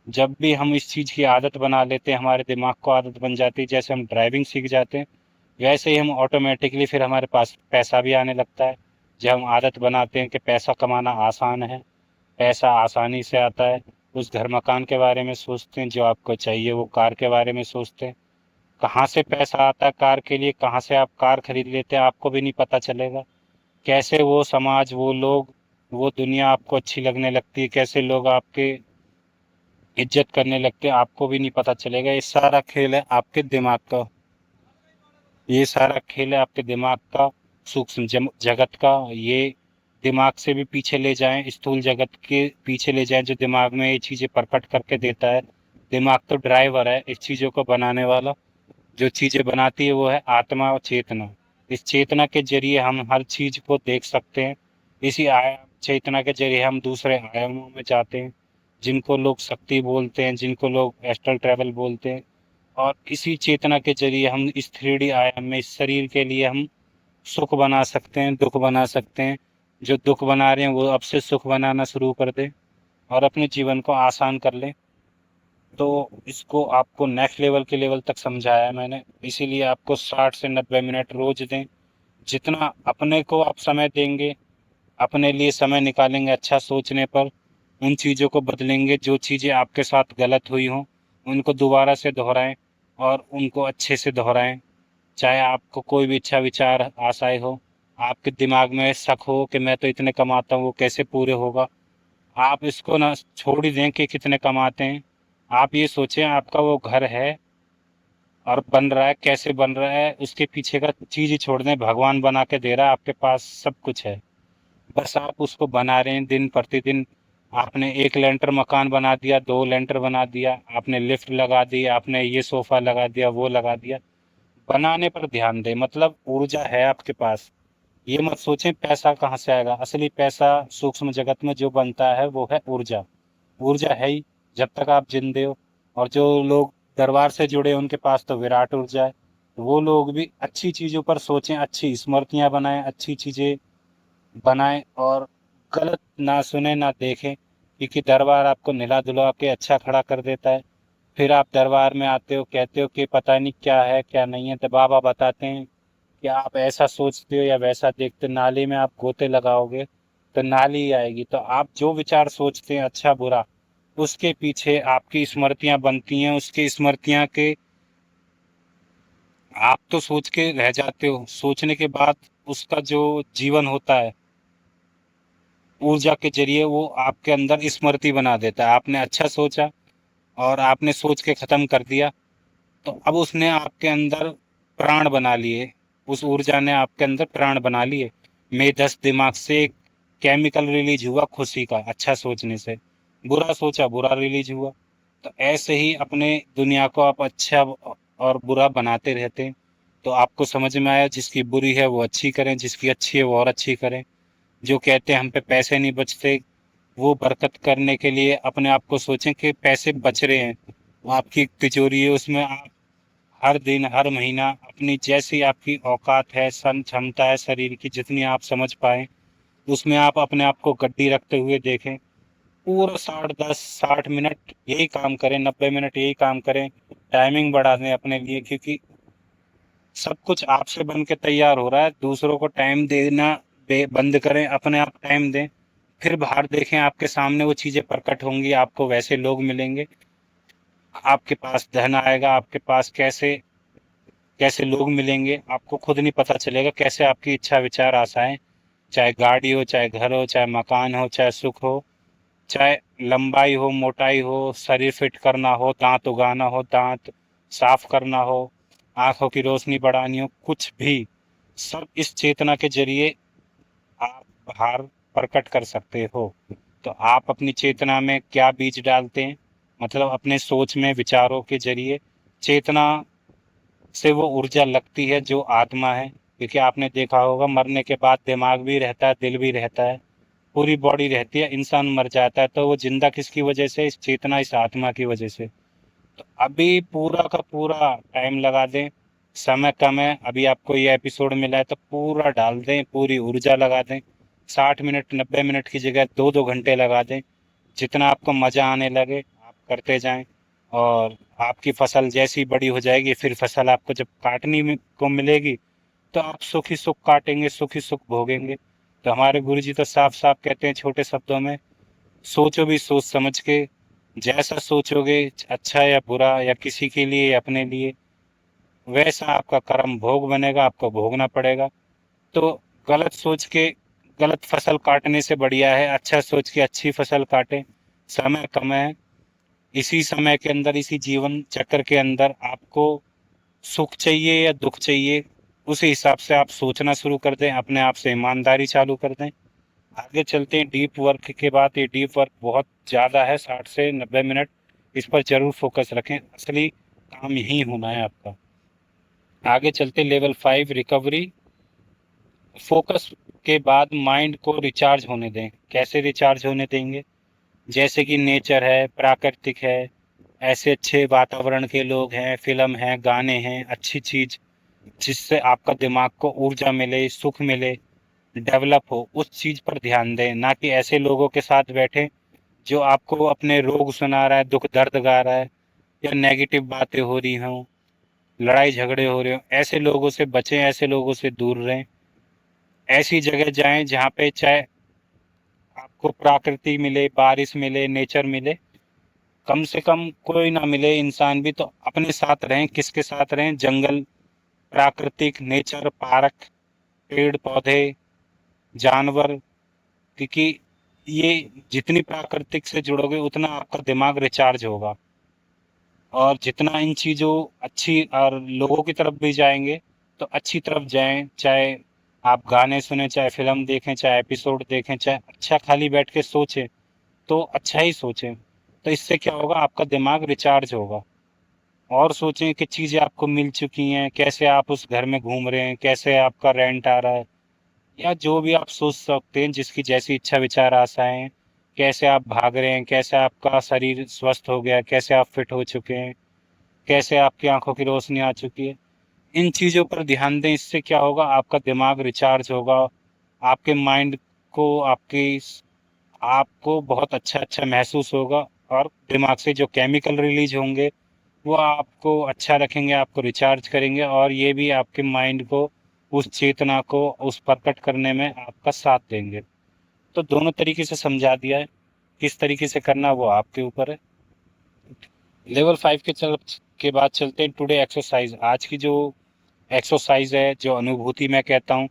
जब भी हम इस चीज़ की आदत बना लेते हैं, हमारे दिमाग को आदत बन जाती है, जैसे हम ड्राइविंग सीख जाते हैं, वैसे ही हम ऑटोमेटिकली फिर हमारे पास पैसा भी आने लगता है। जब हम आदत बनाते हैं कि पैसा कमाना आसान है, पैसा आसानी से आता है, उस घर मकान के बारे में सोचते हैं, जो आपको चाहिए वो कार के बारे में सोचते हैं। कहाँ से पैसा आता है कार के लिए, कहाँ से आप कार खरीद लेते हैं, आपको भी नहीं पता चलेगा। कैसे वो समाज, वो लोग, वो दुनिया आपको अच्छी लगने लगती है, कैसे लोग आपके इज्जत करने लगते हैं, आपको भी नहीं पता चलेगा। ये सारा खेल है आपके दिमाग का, ये सारा खेल है आपके दिमाग का, सूक्ष्म जगत का। ये दिमाग से भी पीछे ले जाएं, स्थूल जगत के पीछे ले जाएं, जो दिमाग में ये चीजें प्रकट करके देता है। दिमाग तो ड्राइवर है इस चीजों को बनाने वाला, जो चीजें बनाती है वो है आत्मा और चेतना। इस चेतना के जरिए हम हर चीज को देख सकते हैं। इसी आयाम चेतना के जरिए हम दूसरे आयामों में जाते हैं, जिनको लोग शक्ति बोलते हैं, जिनको लोग एस्ट्रल ट्रैवल बोलते हैं। और इसी चेतना के जरिए हम इस 3D आयाम में, इस शरीर के लिए हम सुख बना सकते हैं, दुख बना सकते हैं। जो दुख बना रहे हैं वो अब से सुख बनाना शुरू कर दें, और अपने जीवन को आसान कर लें। तो इसको आपको नेक्स्ट लेवल के लेवल तक समझाया है मैंने, इसीलिए आपको 60 से 90 मिनट रोज दें। जितना अपने को आप समय देंगे, अपने लिए समय निकालेंगे अच्छा सोचने पर, उन चीज़ों को बदलेंगे। जो चीज़ें आपके साथ गलत हुई हों उनको दोबारा से दोहराएं, और उनको अच्छे से दोहराएं। चाहे आपको कोई भी अच्छा विचार आशाएं हो, आपके दिमाग में शक हो कि मैं तो इतने कमाता हूँ, वो कैसे पूरे होगा, आप इसको ना छोड़ ही दें कि कितने कमाते हैं। आप ये सोचें आपका वो घर है और बन रहा है, कैसे बन रहा है, उसके पीछे का चीज़ ही छोड़ दें। भगवान बना के दे रहा है, आपके पास सब कुछ है, बस आप उसको बना रहे हैं दिन प्रतिदिन। आपने एक लेंटर मकान बना दिया, दो लेंटर बना दिया, आपने लिफ्ट लगा दी, आपने ये सोफा लगा दिया, वो लगा दिया। बनाने पर ध्यान दें, मतलब ऊर्जा है आपके पास। ये मत सोचें पैसा कहाँ से आएगा, असली पैसा सूक्ष्म जगत में जो बनता है वो है ऊर्जा। ऊर्जा है ही जब तक आप जिंदे हो। और जो लोग दरबार से जुड़े हैं उनके पास तो विराट ऊर्जा है। तो वो लोग भी अच्छी चीज़ों पर सोचें, अच्छी स्मृतियाँ बनाएं, अच्छी चीज़ें बनाएं, और गलत ना सुने ना देखें, क्योंकि दरबार आपको निला धुला के अच्छा खड़ा कर देता है। फिर आप दरबार में आते हो, कहते हो कि पता नहीं क्या है क्या नहीं है, तो बाबा बताते हैं कि आप ऐसा सोचते हो या वैसा देखते हो, नाली में आप गोते लगाओगे तो नाली ही आएगी। तो आप जो विचार सोचते हैं अच्छा बुरा, उसके पीछे आपकी स्मृतियां बनती हैं, उसकी स्मृतियां के आप तो सोच के रह जाते हो, सोचने के बाद उसका जो जीवन होता है ऊर्जा के जरिए, वो आपके अंदर स्मृति बना देता है। आपने अच्छा सोचा और आपने सोच के खत्म कर दिया, तो अब उसने आपके अंदर प्राण बना लिए, उस ऊर्जा ने आपके अंदर प्राण बना लिए। मेदस दिमाग से एक केमिकल रिलीज हुआ खुशी का, अच्छा सोचने से। बुरा सोचा, बुरा रिलीज हुआ। तो ऐसे ही अपने दुनिया को आप अच्छा और बुरा बनाते रहते हैं। तो आपको समझ में आया, जिसकी बुरी है वो अच्छी करें, जिसकी अच्छी है वो और अच्छी करें। जो कहते हैं हम पे पैसे नहीं बचते, वो बरकत करने के लिए अपने आप को सोचें कि पैसे बच रहे हैं। वो आपकी एक तिजोरी है, उसमें आप हर दिन हर महीना अपनी जैसी आपकी औकात है, सन क्षमता है शरीर की जितनी आप समझ पाए, उसमें आप अपने आप को गड्डी रखते हुए देखें। पूरा 60 मिनट यही काम करें, 90 मिनट यही काम करें। टाइमिंग बढ़ा दें अपने लिए, क्योंकि सब कुछ आपसे बन के तैयार हो रहा है। दूसरों को टाइम देना बंद करें, अपने आप टाइम दें। फिर बाहर देखें, आपके सामने वो चीजें प्रकट होंगी, आपको वैसे लोग मिलेंगे, आपके पास धन आएगा, आपके पास कैसे कैसे लोग मिलेंगे आपको खुद नहीं पता चलेगा। कैसे आपकी इच्छा विचार आशाएं, चाहे गाड़ी हो, चाहे घर हो, चाहे मकान हो, चाहे सुख हो, चाहे लंबाई हो, मोटाई हो, शरीर फिट करना हो, दांत उगाना हो, दांत साफ करना हो, आंखों की रोशनी बढ़ानी हो, कुछ भी, सब इस चेतना के जरिए आप बाहर प्रकट कर सकते हो। तो आप अपनी चेतना में क्या बीज डालते हैं, मतलब अपने सोच में विचारों के जरिए चेतना से वो ऊर्जा लगती है जो आत्मा है। क्योंकि आपने देखा होगा, मरने के बाद दिमाग भी रहता है, दिल भी रहता है, पूरी बॉडी रहती है। इंसान मर जाता है तो वो जिंदा किसकी वजह से? इस चेतना, इस आत्मा की वजह से। तो अभी पूरा का पूरा टाइम लगा दें, समय कम है, अभी आपको ये एपिसोड मिला है तो पूरा डाल दें, पूरी ऊर्जा लगा दें। 60 मिनट 90 मिनट की जगह 2-2 घंटे लगा दें। जितना आपको मजा आने लगे आप करते जाएं। और आपकी फसल जैसी बड़ी हो जाएगी, फिर फसल आपको जब को मिलेगी, तो आप सुख ही सुख काटेंगे, सुख ही सुख भोगेंगे। तो हमारे गुरुजी तो साफ साफ कहते हैं छोटे शब्दों में, सोचो भी सोच समझ के, जैसा सोचोगे, अच्छा या बुरा, या किसी के लिए या अपने लिए, वैसा आपका कर्म भोग बनेगा, आपको भोगना पड़ेगा। तो गलत सोच के गलत फसल काटने से बढ़िया है अच्छा सोच के अच्छी फसल काटें। समय कम है, इसी समय के अंदर, इसी जीवन चक्र के अंदर आपको सुख चाहिए या दुख चाहिए, उसी हिसाब से आप सोचना शुरू कर दें, अपने आप से ईमानदारी चालू कर दें। आगे चलते हैं डीप वर्क के बाद। ये डीप वर्क बहुत ज़्यादा है, 60 से 90 मिनट, इस पर जरूर फोकस रखें, असली काम यही होना है आपका। आगे चलते लेवल 5 रिकवरी। फोकस के बाद माइंड को रिचार्ज होने दें। कैसे रिचार्ज होने देंगे? जैसे कि नेचर है, प्राकृतिक है, ऐसे अच्छे वातावरण के लोग हैं, फिल्म है, गाने हैं, अच्छी चीज जिससे आपका दिमाग को ऊर्जा मिले, सुख मिले, डेवलप हो, उस चीज पर ध्यान दें। ना कि ऐसे लोगों के साथ बैठे जो आपको अपने रोग सुना रहा है, दुख दर्द गा रहा है, या नेगेटिव बातें हो रही हों, लड़ाई झगड़े हो रहे हो। ऐसे लोगों से बचें, ऐसे लोगों से दूर रहें। ऐसी जगह जाएं जहाँ पे चाहे आपको प्रकृति मिले, बारिश मिले, नेचर मिले, कम से कम कोई ना मिले इंसान भी, तो अपने साथ रहें। किसके साथ रहें? जंगल, प्राकृतिक, नेचर, पार्क, पेड़ पौधे, जानवर। क्योंकि ये जितनी प्राकृतिक से जुड़ोगे उतना आपका दिमाग रिचार्ज होगा। और जितना इन चीज़ों अच्छी और लोगों की तरफ भी जाएंगे, तो अच्छी तरफ जाएं। चाहे आप गाने सुने, चाहे फिल्म देखें, चाहे एपिसोड देखें, चाहे अच्छा खाली बैठ के सोचें, तो अच्छा ही सोचें। तो इससे क्या होगा? आपका दिमाग रिचार्ज होगा। और सोचें कि चीज़ें आपको मिल चुकी हैं, कैसे आप उस घर में घूम रहे हैं, कैसे आपका रेंट आ रहा है, या जो भी आप सोच सकते हैं, जिसकी जैसी इच्छा विचार आशाएं हैं, कैसे आप भाग रहे हैं, कैसे आपका शरीर स्वस्थ हो गया, कैसे आप फिट हो चुके हैं, कैसे आपकी आंखों की रोशनी आ चुकी है। इन चीज़ों पर ध्यान दें। इससे क्या होगा? आपका दिमाग रिचार्ज होगा, आपके माइंड को, आपकी आपको बहुत अच्छा अच्छा महसूस होगा। और दिमाग से जो केमिकल रिलीज होंगे वो आपको अच्छा रखेंगे, आपको रिचार्ज करेंगे, और ये भी आपके माइंड को, उस चेतना को उस प्रकट करने में आपका साथ देंगे। तो दोनों तरीके से समझा दिया है, किस तरीके से करना वो आपके ऊपर है। लेवल 5 के बाद चलते हैं टुडे एक्सरसाइज। आज की जो एक्सरसाइज है, जो अनुभूति मैं कहता हूँ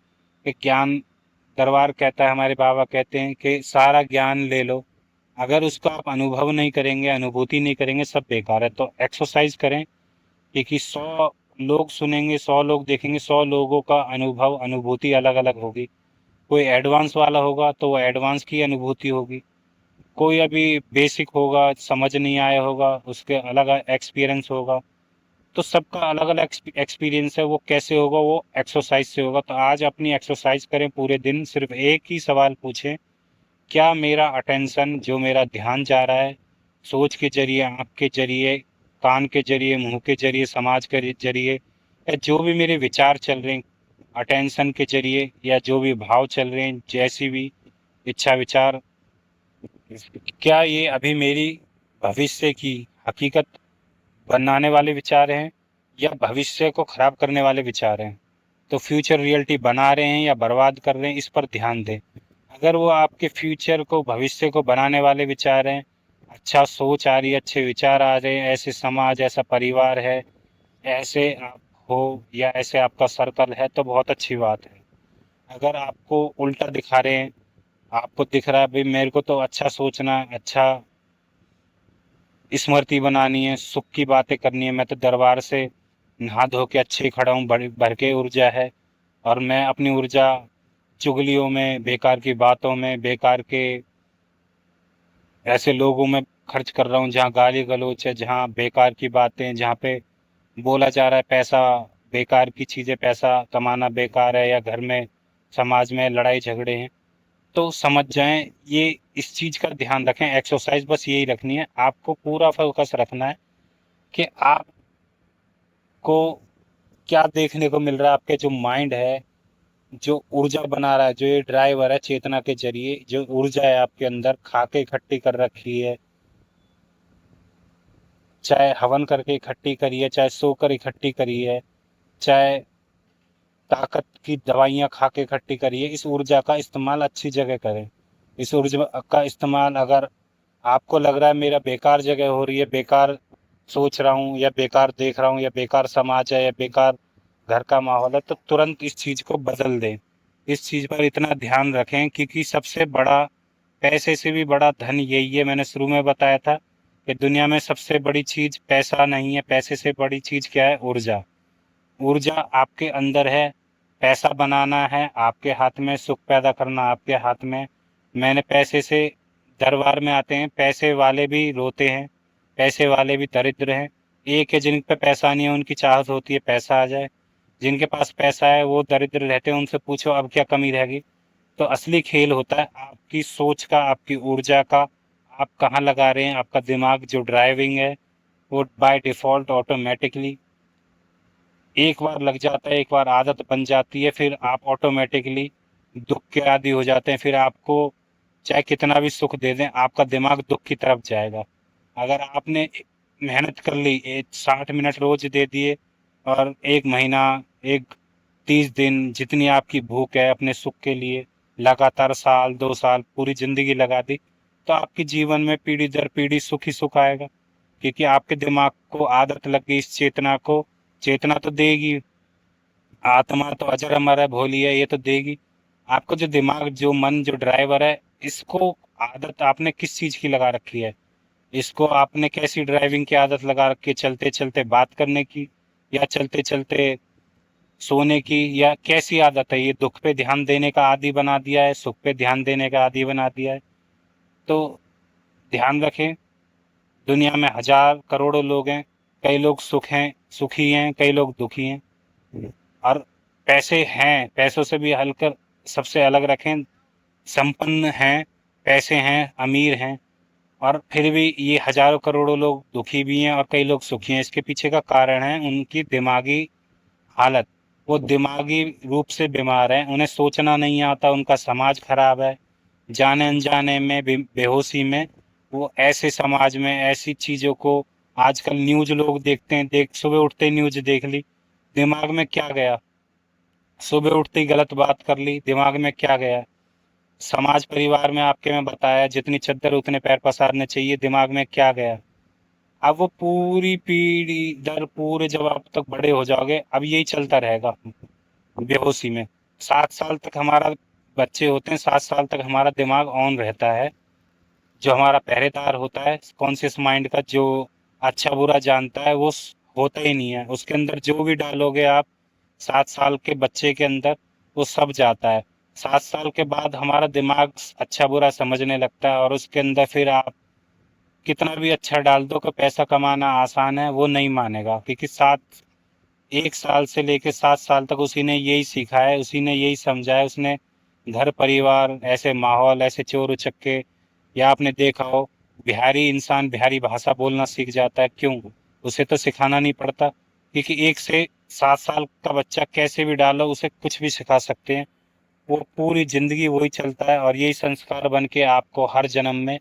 कि ज्ञान दरबार कहता है, हमारे बाबा कहते हैं कि सारा ज्ञान ले लो, अगर उसका आप अनुभव नहीं करेंगे, अनुभूति नहीं करेंगे, सब बेकार है। तो एक्सरसाइज करें, क्योंकि 100 लोग सुनेंगे, 100 लोग देखेंगे, 100 लोगों का अनुभव, अनुभूति अलग अलग होगी। कोई एडवांस वाला होगा तो वो एडवांस की अनुभूति होगी, कोई अभी बेसिक होगा, समझ नहीं आया होगा, उसके अलग एक्सपीरियंस होगा। तो सबका अलग अलग एक्सपीरियंस है, वो कैसे होगा, वो एक्सरसाइज से होगा। तो आज अपनी एक्सरसाइज करें पूरे दिन, सिर्फ एक ही सवाल पूछें, क्या मेरा अटेंशन, जो मेरा ध्यान जा रहा है सोच के जरिए, आँख के जरिए, कान के जरिए, मुंह के जरिए, समाज के जरिए, या जो भी मेरे विचार चल रहे हैं अटेंशन के जरिए, या जो भी भाव चल रहे हैं, जैसी भी इच्छा विचार, क्या ये अभी मेरी भविष्य की हकीकत बनाने वाले विचार हैं या भविष्य को खराब करने वाले विचार हैं। तो फ्यूचर रियलिटी बना रहे हैं या बर्बाद कर रहे हैं, इस पर ध्यान दें। अगर वो आपके फ्यूचर को, भविष्य को बनाने वाले विचार हैं, अच्छा सोच आ रही है, अच्छे विचार आ रहे हैं, ऐसे समाज, ऐसा परिवार है, ऐसे आप हो, या ऐसे आपका सर्कल है, तो बहुत अच्छी बात है। अगर आपको उल्टा दिखा रहे हैं, आपको दिख रहा है भाई मेरे को तो अच्छा सोचना है, अच्छा स्मृति बनानी है, सुख की बातें करनी है, मैं तो दरबार से नहा धो के अच्छे ही खड़ा हूँ, भर के ऊर्जा है, और मैं अपनी ऊर्जा चुगलियों में, बेकार की बातों में, बेकार के ऐसे लोगों में खर्च कर रहा हूँ जहाँ गाली गलौज है, जहाँ बेकार की बातें, जहाँ पे बोला जा रहा है पैसा, बेकार की चीज़ें, पैसा कमाना बेकार है, या घर में समाज में लड़ाई झगड़े हैं, तो समझ जाएं ये, इस चीज़ का ध्यान रखें। एक्सरसाइज बस यही रखनी है, आपको पूरा फोकस रखना है कि आपको क्या देखने को मिल रहा है। आपके जो माइंड है, जो ऊर्जा बना रहा है, जो ये ड्राइवर है चेतना के जरिए, जो ऊर्जा है आपके अंदर खाके इकट्ठी कर रखी है, चाहे हवन करके इकट्ठी करी है, चाहे सोकर इकट्ठी करी है, चाहे ताकत की दवाइयाँ खा के इकट्ठी करी है, इस ऊर्जा का इस्तेमाल अच्छी जगह करें। इस ऊर्जा का इस्तेमाल, अगर आपको लग रहा है मेरा बेकार जगह हो रही है, बेकार सोच रहा हूँ, या बेकार देख रहा हूँ, या बेकार समाज है, या बेकार घर का माहौल है, तो तुरंत इस चीज़ को बदल दें। इस चीज़ पर इतना ध्यान रखें, क्योंकि सबसे बड़ा, पैसे से भी बड़ा धन यही है। मैंने शुरू में बताया था कि दुनिया में सबसे बड़ी चीज़ पैसा नहीं है, पैसे से बड़ी चीज़ क्या है? ऊर्जा। ऊर्जा आपके अंदर है, पैसा बनाना है आपके हाथ में, सुख पैदा करना आपके हाथ में। मैंने पैसे से, दरबार में आते हैं पैसे वाले भी रोते हैं, पैसे वाले भी दरिद्र हैं। एक है जिन पे पैसा नहीं है, उनकी चाहत होती है पैसा आ जाए। जिनके पास पैसा है वो दरिद्र रहते हैं, उनसे पूछो अब क्या कमी रहेगी। तो असली खेल होता है आपकी सोच का, आपकी ऊर्जा का, आप कहाँ लगा रहे हैं। आपका दिमाग जो ड्राइविंग है, वो बाय डिफ़ॉल्ट ऑटोमेटिकली एक बार लग जाता है, एक बार आदत बन जाती है, फिर आप ऑटोमेटिकली दुख के आदी हो जाते हैं। फिर आपको चाहे कितना भी सुख दे दें, आपका दिमाग दुख की तरफ जाएगा। अगर आपने मेहनत कर ली, 60 मिनट रोज दे दिए, और 1 महीना, एक 30 दिन, जितनी आपकी भूख है अपने सुख के लिए, लगातार साल 2 साल पूरी जिंदगी लगा दी, तो आपके जीवन में पीढ़ी दर पीढ़ी सुख ही सुख आएगा। क्योंकि आपके दिमाग को आदत लग गई इस चेतना को। चेतना तो देगी, आत्मा तो अजर अमर है, भोली है, ये तो देगी। आपको जो दिमाग, जो मन, जो ड्राइवर है, इसको आदत आपने किस चीज की लगा रखी है? इसको आपने कैसी ड्राइविंग की आदत लगा रखी है? चलते चलते बात करने की, या चलते चलते सोने की, या कैसी आदत है? ये दुख पे ध्यान देने का आदी बना दिया है, सुख पे ध्यान देने का आदी बना दिया है। तो ध्यान रखें, दुनिया में हजार करोड़ों लोग हैं, कई लोग सुखी हैं, कई लोग दुखी हैं। और पैसे हैं, पैसों से भी हलकर सबसे अलग रखें, संपन्न हैं, पैसे हैं, अमीर हैं, और फिर भी ये हजारों करोड़ों लोग दुखी भी हैं और कई लोग सुखी हैं। इसके पीछे का कारण है उनकी दिमागी हालत। वो दिमागी रूप से बीमार हैं, उन्हें सोचना नहीं आता, उनका समाज खराब है। जाने अनजाने में, बेहोशी में, वो ऐसे समाज में ऐसी चीज़ों को, आजकल न्यूज़ लोग देखते हैं, सुबह उठते ही न्यूज़ देख ली, दिमाग में क्या गया? सुबह उठते ही गलत बात कर ली, दिमाग में क्या गया? समाज परिवार में आपके में बताया जितनी चद्दर उतने पैर पसारने चाहिए, दिमाग में क्या गया? अब वो पूरी पीढ़ी दर पूरे, जब आप तक बड़े हो जाओगे, अब यही चलता रहेगा बेहोशी में। 7 साल तक हमारा, बच्चे होते हैं 7 साल तक हमारा दिमाग ऑन रहता है। जो हमारा पहरेदार होता है कॉन्शियस माइंड का, जो अच्छा बुरा जानता है, वो होता ही नहीं है। उसके अंदर जो भी डालोगे आप 7 साल के बच्चे के अंदर, वो सब जाता है। 7 साल के बाद हमारा दिमाग अच्छा बुरा समझने लगता है, और उसके अंदर फिर आप कितना भी अच्छा डाल दो कि पैसा कमाना आसान है, वो नहीं मानेगा, क्योंकि 1 साल से लेकर 7 साल तक उसी ने यही सीखा है, उसी ने यही समझा है। उसने घर परिवार, ऐसे माहौल, ऐसे चोर उचक्के, या आपने देखा हो बिहारी इंसान बिहारी भाषा बोलना सीख जाता है, क्यों? उसे तो सिखाना नहीं पड़ता, क्योंकि 1 से 7 साल का बच्चा कैसे भी डालो उसे कुछ भी सिखा सकते हैं। वो पूरी जिंदगी वही चलता है, और यही संस्कार बन के आपको हर जन्म में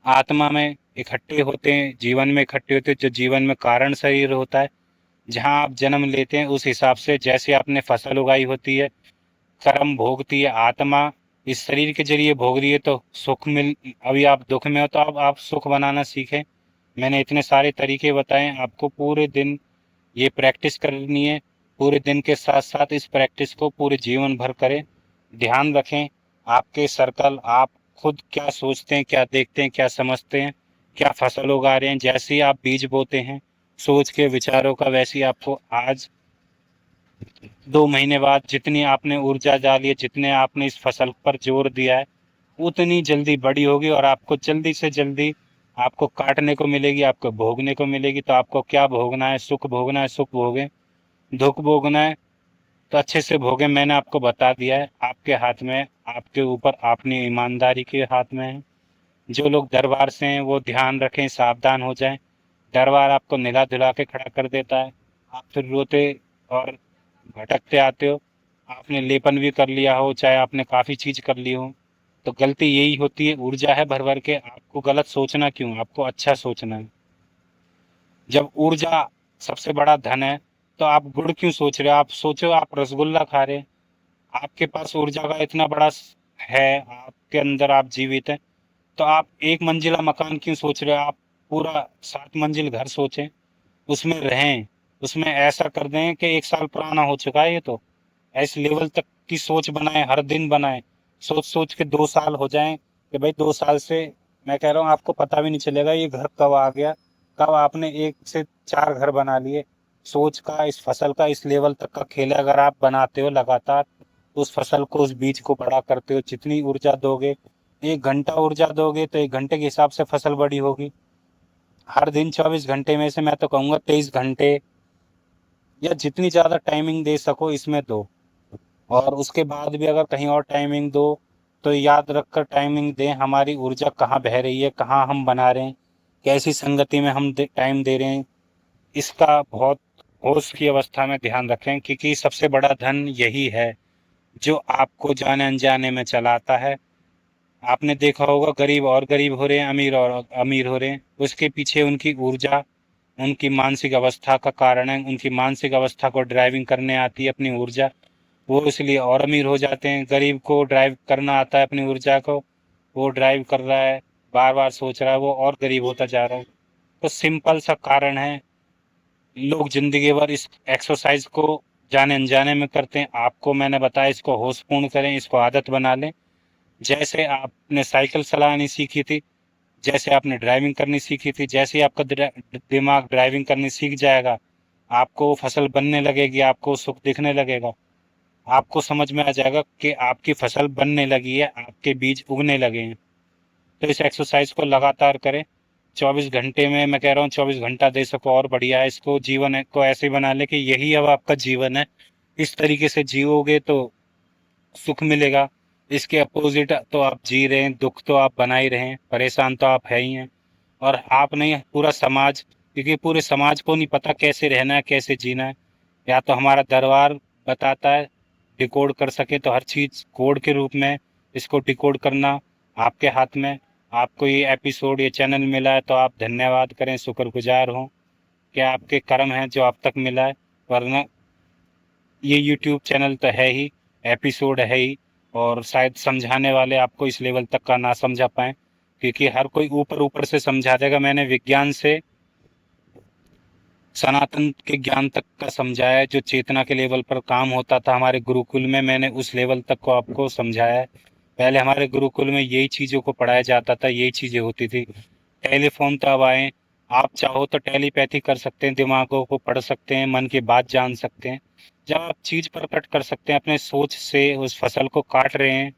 आत्मा में इकट्ठे होते हैं, जीवन में इकट्ठे होते हैं। जो जीवन में कारण शरीर होता है, जहाँ आप जन्म लेते हैं, उस हिसाब से जैसे आपने फसल उगाई होती है, कर्म भोगती है आत्मा, इस शरीर के जरिए भोग रही है, तो सुख मिल, अभी आप दुख में हो तो अब आप सुख बनाना सीखें। मैंने इतने सारे तरीके बताए, आपको पूरे दिन ये प्रैक्टिस करनी है। पूरे दिन के साथ साथ इस प्रैक्टिस को पूरे जीवन भर करें। ध्यान रखें आपके सर्कल, आप खुद क्या सोचते हैं, क्या देखते हैं, क्या समझते हैं, क्या फसल उगा रहे हैं। जैसे ही आप बीज बोते हैं सोच के विचारों का, वैसे ही आपको आज 2 महीने बाद जितनी आपने ऊर्जा डाली है, जितने आपने इस फसल पर जोर दिया है, उतनी जल्दी बड़ी होगी, और आपको जल्दी से जल्दी आपको काटने को मिलेगी, आपको भोगने को मिलेगी। तो आपको क्या भोगना है? सुख भोगना है, सुख भोगें। दुख भोगना है तो अच्छे से भोगें। मैंने आपको बता दिया है, आपके हाथ में, आपके ऊपर, अपनी ईमानदारी के हाथ में है। जो लोग दरबार से हैं वो ध्यान रखें, सावधान हो जाएं। दरबार आपको निला धुला के खड़ा कर देता है, आप फिर रोते और भटकते आते हो। आपने लेपन भी कर लिया हो, चाहे आपने काफ़ी चीज़ कर ली हो, तो गलती यही होती है, ऊर्जा है भर भर के। आपको गलत सोचना क्यों? आपको अच्छा सोचना है। जब ऊर्जा सबसे बड़ा धन है, तो आप गुड़ क्यों सोच रहे हो? आप सोचो आप रसगुल्ला खा रहे हैं। आपके पास ऊर्जा का इतना बड़ा है, आपके अंदर, आप जीवित हैं, तो आप एक मंजिला मकान क्यों सोच रहे हो? आप पूरा 7 मंजिल घर सोचें, उसमें रहें, उसमें ऐसा कर दें कि 1 साल पुराना हो चुका है ये तो, ऐसे लेवल तक की सोच बनाएं, हर दिन बनाएं। सोच सोच के 2 साल हो जाएं कि भाई 2 साल से, मैं कह रहा हूँ आपको पता भी नहीं चलेगा ये घर कब आ गया, कब आपने 1 से 4 घर बना लिए। सोच का, इस फसल का इस लेवल तक का खेल है। अगर आप बनाते हो लगातार, उस फसल को, उस बीज को बड़ा करते हो, जितनी ऊर्जा दोगे, 1 घंटा ऊर्जा दोगे तो 1 घंटे के हिसाब से फसल बड़ी होगी। हर दिन 24 घंटे में से मैं तो कहूँगा 23 घंटे, या जितनी ज़्यादा टाइमिंग दे सको इसमें दो। और उसके बाद भी अगर कहीं और टाइमिंग दो, तो याद रखकर टाइमिंग दें, हमारी ऊर्जा कहाँ बह रही है, कहाँ हम बना रहे हैं, कैसी संगति में हम टाइम दे रहे हैं, इसका बहुत होश की अवस्था में ध्यान रखें, क्योंकि सबसे बड़ा धन यही है जो आपको जाने अनजाने में चलाता है। आपने देखा होगा गरीब और गरीब हो रहे हैं, अमीर और अमीर हो रहे हैं, उसके पीछे उनकी ऊर्जा, उनकी मानसिक अवस्था का कारण है। उनकी मानसिक अवस्था को ड्राइविंग करने आती है अपनी ऊर्जा, वो इसलिए और अमीर हो जाते हैं। गरीब को ड्राइव करना आता है अपनी ऊर्जा को, वो ड्राइव कर रहा है, बार बार सोच रहा है, वो और गरीब होता जा रहा है। तो सिंपल सा कारण है, लोग जिंदगी भर इस एक्सरसाइज को जाने अनजाने में करते हैं। आपको मैंने बताया, इसको होशपूर्ण करें, इसको आदत बना लें। जैसे आपने साइकिल चलानी सीखी थी, जैसे आपने ड्राइविंग करनी सीखी थी, जैसे ही आपका दिमाग ड्राइविंग करनी सीख जाएगा, आपको फसल बनने लगेगी, आपको सुख दिखने लगेगा। आपको समझ में आ जाएगा कि आपकी फसल बनने लगी है, आपके बीज उगने लगे हैं। तो इस एक्सरसाइज को लगातार करें। 24 घंटे में, मैं कह रहा हूँ 24 घंटा दे सको और बढ़िया है। इसको जीवन को ऐसे बना ले कि यही अब आपका जीवन है, इस तरीके से जियोगे तो सुख मिलेगा। इसके अपोजिट तो आप जी रहे हैं, दुख तो आप बना ही रहे हैं, परेशान तो आप है ही हैं। और आप नहीं, पूरा समाज, क्योंकि पूरे समाज को नहीं पता कैसे रहना है, कैसे जीना है। या तो हमारा दरबार बताता है, डिकोड कर सके तो हर चीज़ कोड के रूप में, इसको डिकोड करना आपके हाथ में। आपको ये एपिसोड, ये चैनल मिला है तो आप धन्यवाद करें, शुक्रगुजार हों कि आपके कर्म हैं जो आप तक मिला है। वरना ये यूट्यूब चैनल तो है ही, एपिसोड है ही, और शायद समझाने वाले आपको इस लेवल तक का ना समझा पाए, क्योंकि हर कोई ऊपर ऊपर से समझा देगा। मैंने विज्ञान से सनातन के ज्ञान तक का समझाया है, जो चेतना के लेवल पर काम होता था हमारे गुरुकुल में, मैंने उस लेवल तक को आपको समझाया है। पहले हमारे गुरुकुल में यही चीज़ों को पढ़ाया जाता था, यही चीज़ें होती थी। टेलीफोन तो अब आए, आप चाहो तो टेलीपैथी कर सकते हैं, दिमागों को पढ़ सकते हैं, मन की बात जान सकते हैं। जब आप चीज़ प्रकट कर सकते हैं, अपने सोच से उस फसल को काट रहे हैं,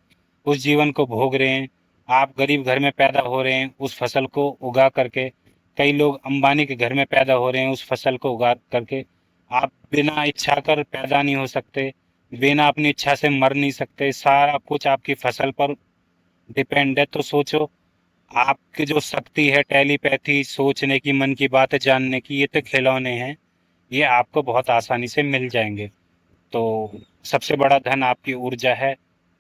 उस जीवन को भोग रहे हैं, आप गरीब घर में पैदा हो रहे हैं उस फसल को उगा करके, कई लोग अंबानी के घर में पैदा हो रहे हैं उस फसल को उगा करके। आप बिना इच्छा कर पैदा नहीं हो सकते, बिना अपनी इच्छा से मर नहीं सकते, सारा कुछ आपकी फसल पर डिपेंड है। तो सोचो, आपकी जो शक्ति है टेलीपैथी, सोचने की, मन की बातें जानने की, ये तो खिलौने हैं, ये आपको बहुत आसानी से मिल जाएंगे। तो सबसे बड़ा धन आपकी ऊर्जा है।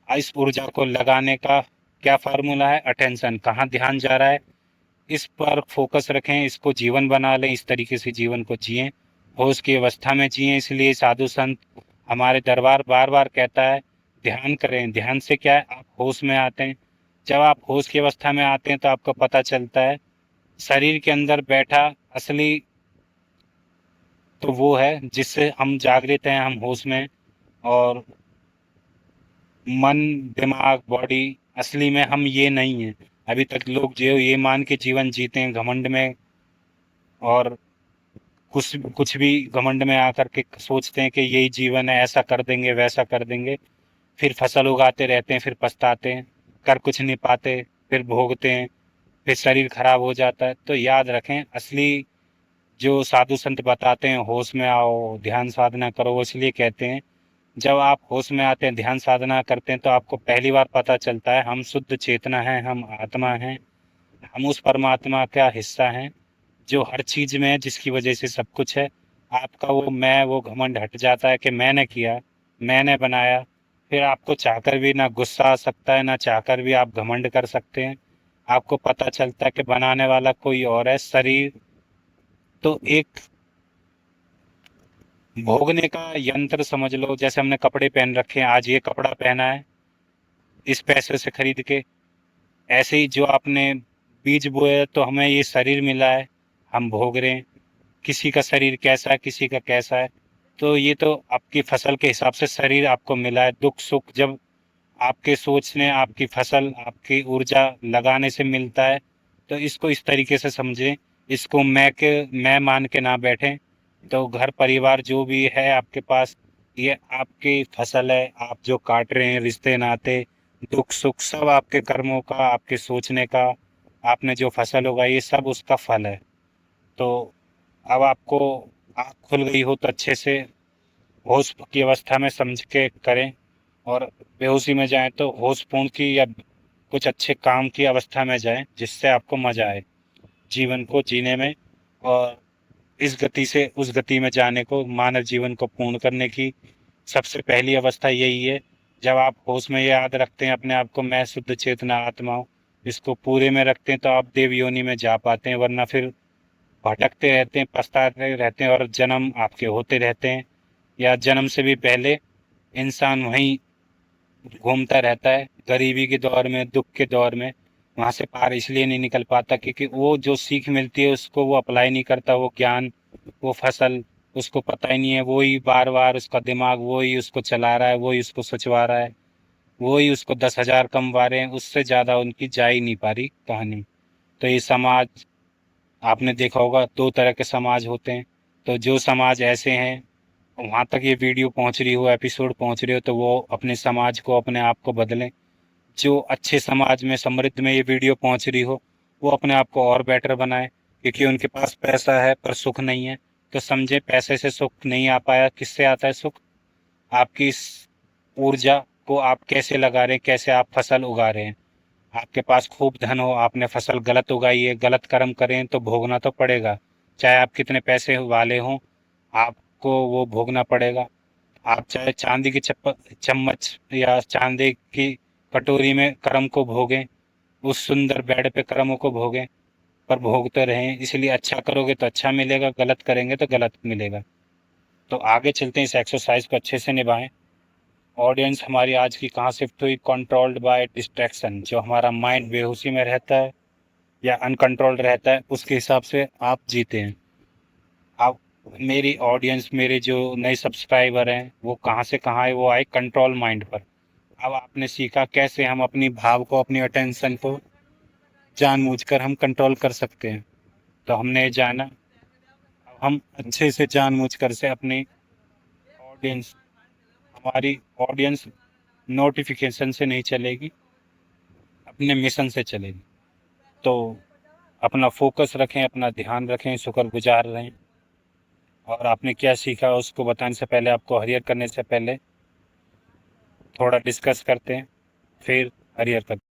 इस ऊर्जा को लगाने का क्या फार्मूला है? अटेंशन, कहाँ ध्यान जा रहा है इस पर फोकस रखें, इसको जीवन बना लें, इस तरीके से जीवन को जिएं, होश की अवस्था में जिएं। इसलिए साधु संत, हमारे दरबार बार बार कहता है ध्यान करें। ध्यान से क्या है? आप होश में आते हैं। जब आप होश की अवस्था में आते हैं तो आपको पता चलता है शरीर के अंदर बैठा असली तो वो है जिससे हम जागृत हैं, हम होश में। और मन, दिमाग, बॉडी, असली में हम ये नहीं है। अभी तक लोग जो ये मान के जीवन जीते हैं घमंड में, और कुछ कुछ भी घमंड में आकर के सोचते हैं कि यही जीवन है, ऐसा कर देंगे वैसा कर देंगे, फिर फसल उगाते रहते हैं, फिर पछताते हैं, कर कुछ नहीं पाते, फिर भोगते हैं, फिर शरीर खराब हो जाता है। तो याद रखें, असली जो साधु संत बताते हैं होश में आओ, ध्यान साधना करो, वो इसलिए कहते हैं जब आप होश में आते हैं, ध्यान साधना करते हैं, तो आपको पहली बार पता चलता है हम शुद्ध चेतना है, हम आत्मा हैं, हम उस परमात्मा का हिस्सा हैं जो हर चीज में है, जिसकी वजह से सब कुछ है। आपका वो मैं, वो घमंड हट जाता है कि मैंने किया, मैंने बनाया। फिर आपको चाहकर भी ना गुस्सा आ सकता है, ना चाहकर भी आप घमंड कर सकते हैं। आपको पता चलता है कि बनाने वाला कोई और है। शरीर तो एक भोगने का यंत्र समझ लो। जैसे हमने कपड़े पहन रखे हैं, आज ये कपड़ा पहना है इस पैसे से खरीद के, ऐसे ही जो आपने बीज बोए तो हमें ये शरीर मिला है, हम भोग रहे हैं। किसी का शरीर कैसा है, किसी का कैसा है, तो ये तो आपकी फसल के हिसाब से शरीर आपको मिला है। दुख सुख जब आपके सोचने, आपकी फसल, आपकी ऊर्जा लगाने से मिलता है। तो इसको इस तरीके से समझें, इसको मैं मान के ना बैठें। तो घर परिवार जो भी है आपके पास, ये आपकी फसल है। आप जो काट रहे हैं, रिश्ते नाते, दुख सुख, सब आपके कर्मों का, आपके सोचने का, आपने जो फसल उगाई, ये सब उसका फल है। तो अब आपको आँख खुल गई हो तो अच्छे से होश की अवस्था में समझ के करें, और बेहोशी में जाएं तो होशपूर्ण की या कुछ अच्छे काम की अवस्था में जाएं, जिससे आपको मजा आए जीवन को जीने में। और इस गति से उस गति में जाने को, मानव जीवन को पूर्ण करने की सबसे पहली अवस्था यही है। जब आप होश में ये याद रखते हैं अपने आप को, मैं शुद्ध चेतना आत्मा हूँ, इसको पूरे में रखते हैं, तो आप देव योनि में जा पाते हैं। वरना फिर भटकते रहते हैं, पछताते रहते हैं, और जन्म आपके होते रहते हैं, या जन्म से भी पहले इंसान वहीं घूमता रहता है, गरीबी के दौर में, दुख के दौर में। वहां से पार इसलिए नहीं निकल पाता क्योंकि वो जो सीख मिलती है उसको वो अप्लाई नहीं करता, वो ज्ञान, वो फसल उसको पता ही नहीं है। वो ही बार बार उसका दिमाग वो ही उसको चला रहा है, वो ही उसको सोचवा रहा है, वो ही उसको 10,000 कमवा रहे हैं, उससे ज्यादा उनकी जा ही नहीं पा रही कहानी। तो ये समाज, आपने देखा होगा, दो तरह के समाज होते हैं। तो जो समाज ऐसे हैं, वहां तक ये वीडियो पहुंच रही हो, एपिसोड पहुंच रही हो, तो वो अपने समाज को, अपने आप को बदलें। जो अच्छे समाज में, समृद्ध में ये वीडियो पहुंच रही हो, वो अपने आप को और बेटर बनाए। क्योंकि उनके पास पैसा है पर सुख नहीं है। तो समझे, पैसे से सुख नहीं आ पाया, किससे आता है सुख? आपकी इस ऊर्जा को आप कैसे लगा रहे हैं, कैसे आप फसल उगा रहे हैं। आपके पास खूब धन हो, आपने फसल गलत उगाई है, गलत कर्म करें, तो भोगना तो पड़ेगा। चाहे आप कितने पैसे वाले हों, आपको वो भोगना पड़ेगा। आप चाहे चांदी की चम्मच या चांदी की कटोरी में कर्म को भोगें, उस सुंदर बेड पे कर्मों को भोगें, पर भोगते रहें। इसलिए अच्छा करोगे तो अच्छा मिलेगा, गलत करेंगे तो गलत मिलेगा। तो आगे चलते हैं, इस एक्सरसाइज को अच्छे से निभाएं। ऑडियंस हमारी आज की कहाँ शिफ्ट हुई? Controlled by distraction. जो हमारा माइंड बेहोशी में रहता है या अनकंट्रोल्ड रहता है, उसके हिसाब से आप जीते हैं। आप, मेरी ऑडियंस, मेरे जो नए सब्सक्राइबर हैं, वो कहाँ से कहाँ है? वो आए कंट्रोल माइंड पर। अब आपने सीखा कैसे हम अपनी भाव को, अपनी अटेंशन को जानबूझकर हम कंट्रोल कर सकते हैं। तो हमने जाना, अब हम अच्छे से जानबूझकर से अपनी ऑडियंस, हमारी ऑडियंस नोटिफिकेशन से नहीं चलेगी, अपने मिशन से चलेगी। तो अपना फोकस रखें, अपना ध्यान रखें, शुक्रगुजार रहें। और आपने क्या सीखा उसको बताने से पहले, आपको हरियर करने से पहले थोड़ा डिस्कस करते हैं, फिर हरियर करते हैं।